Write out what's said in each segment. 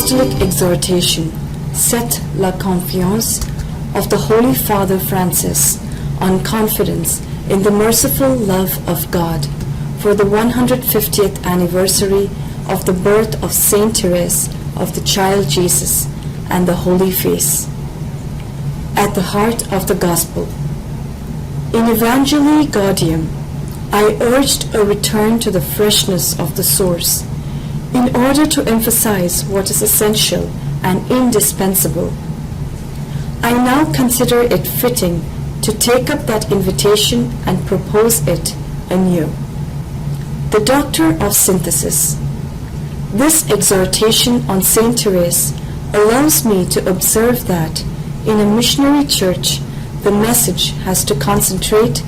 Apostolic Exhortation, Set la Confiance, of the Holy Father Francis on confidence in the merciful love of God for the 150th anniversary of the birth of Saint Therese of the Child Jesus and the Holy Face. At the heart of the Gospel. In Evangelii Gaudium, I urged a return to the freshness of the source in order to emphasize what is essential and indispensable. I now consider it fitting to take up that invitation and propose it anew. The Doctor of Synthesis. This exhortation on Saint Therese allows me to observe that in a missionary church, the message has to concentrate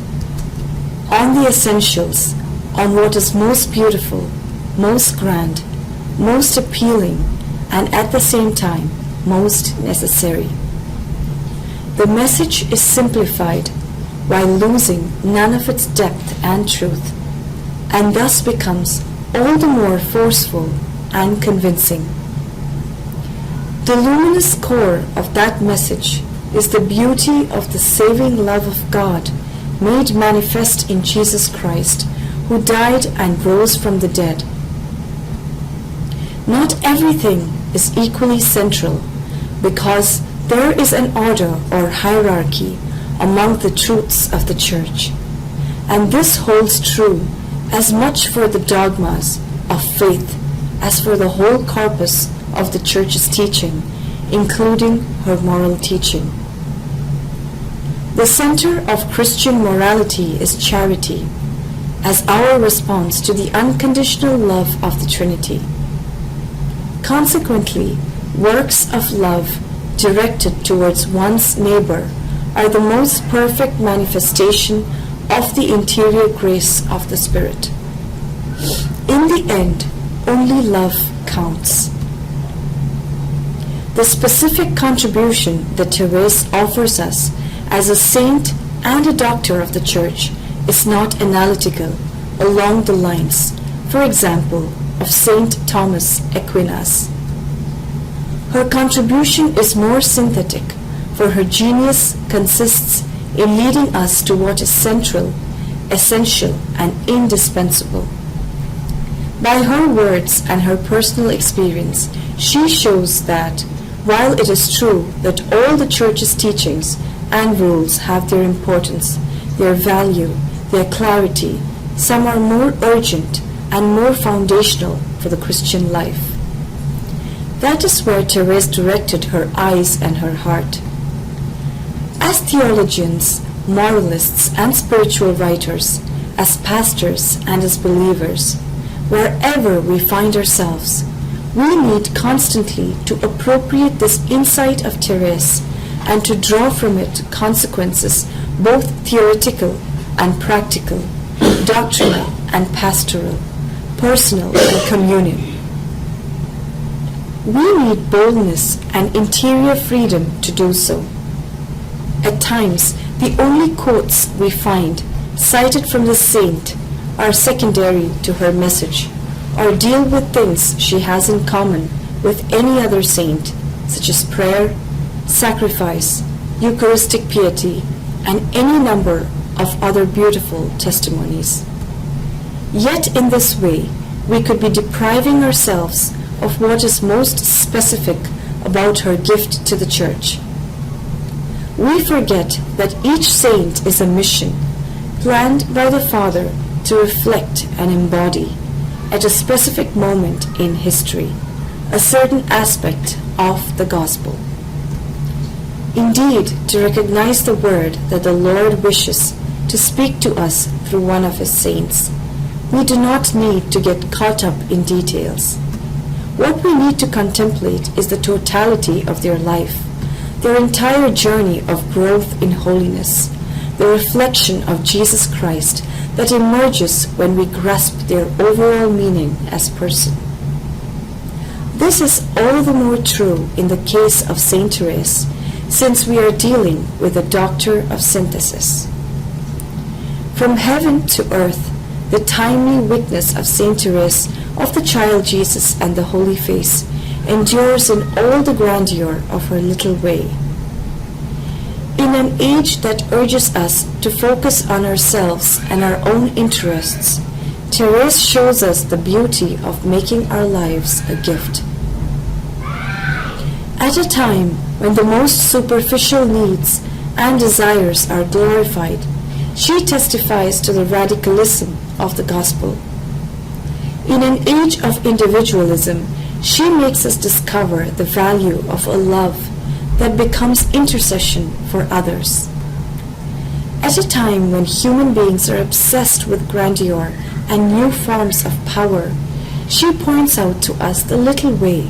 on the essentials, on what is most beautiful, most grand, most appealing, and at the same time, most necessary. The message is simplified while losing none of its depth and truth, and thus becomes all the more forceful and convincing. The luminous core of that message is the beauty of the saving love of God made manifest in Jesus Christ, who died and rose from the dead. Not everything is equally central, because there is an order or hierarchy among the truths of the Church, and this holds true as much for the dogmas of faith as for the whole corpus of the Church's teaching, including her moral teaching. The center of Christian morality is charity, as our response to the unconditional love of the Trinity. Consequently, works of love directed towards one's neighbor are the most perfect manifestation of the interior grace of the Spirit. In the end, only love counts. The specific contribution that Therese offers us as a saint and a doctor of the Church is not analytical along the lines, for example, of Saint Thomas Aquinas. Her contribution is more synthetic, for her genius consists in leading us to what is central, essential, and indispensable. By her words and her personal experience, she shows that, while it is true that all the Church's teachings and rules have their importance, their value, their clarity, some are more urgent and more foundational for the Christian life. That is where Therese directed her eyes and her heart. As theologians, moralists, and spiritual writers, as pastors and as believers, wherever we find ourselves, we need constantly to appropriate this insight of Therese and to draw from it consequences both theoretical and practical, doctrinal and pastoral, personal and communal. We need boldness and interior freedom to do so. At times, the only quotes we find cited from the saint are secondary to her message, or deal with things she has in common with any other saint, such as prayer, sacrifice, Eucharistic piety, and any number of other beautiful testimonies. Yet in this way, we could be depriving ourselves of what is most specific about her gift to the Church. We forget that each saint is a mission, planned by the Father to reflect and embody, at a specific moment in history, a certain aspect of the Gospel. Indeed, to recognize the word that the Lord wishes to speak to us through one of His saints, we do not need to get caught up in details. What we need to contemplate is the totality of their life, their entire journey of growth in holiness, the reflection of Jesus Christ that emerges when we grasp their overall meaning as person. This is all the more true in the case of Saint Therese, since we are dealing with a doctor of synthesis. From heaven to earth, the timely witness of Saint Therese of the Child Jesus and the Holy Face endures in all the grandeur of her little way. In an age that urges us to focus on ourselves and our own interests, Therese shows us the beauty of making our lives a gift. At a time when the most superficial needs and desires are glorified, she testifies to the radicalism of the gospel. In an age of individualism, she makes us discover the value of a love that becomes intercession for others. At a time when human beings are obsessed with grandeur and new forms of power, she points out to us the little way.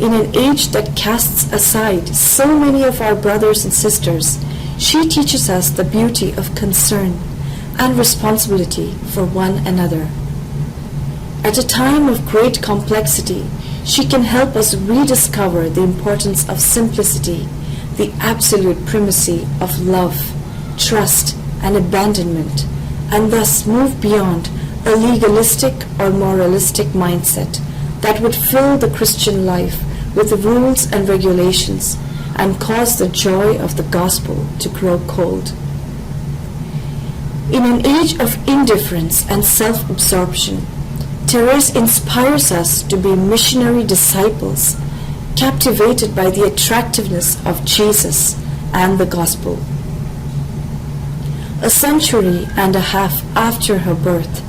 In an age that casts aside so many of our brothers and sisters, she teaches us the beauty of concern and responsibility for one another. At a time of great complexity, she can help us rediscover the importance of simplicity, the absolute primacy of love, trust, and abandonment, and thus move beyond a legalistic or moralistic mindset that would fill the Christian life with rules and regulations and cause the joy of the gospel to grow cold. In an age of indifference and self-absorption, Therese inspires us to be missionary disciples, captivated by the attractiveness of Jesus and the gospel. A century and a half after her birth,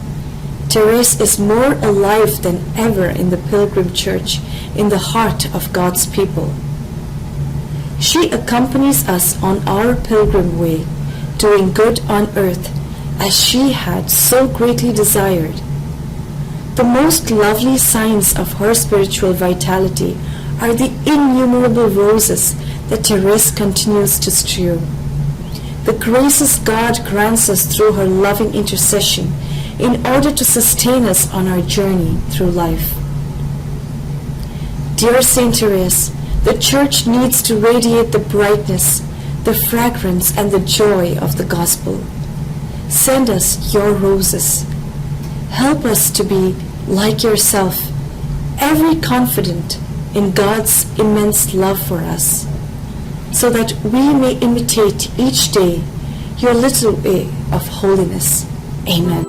Therese is more alive than ever in the Pilgrim Church in the heart of God's people. She accompanies us on our pilgrim way, doing good on earth as she had so greatly desired. The most lovely signs of her spiritual vitality are the innumerable roses that Therese continues to strew. The graces God grants us through her loving intercession in order to sustain us on our journey through life. Dear Saint Therese, the Church needs to radiate the brightness, the fragrance, and the joy of the gospel. Send us your roses. Help us to be, like yourself, ever confident in God's immense love for us, so that we may imitate each day your little way of holiness. Amen.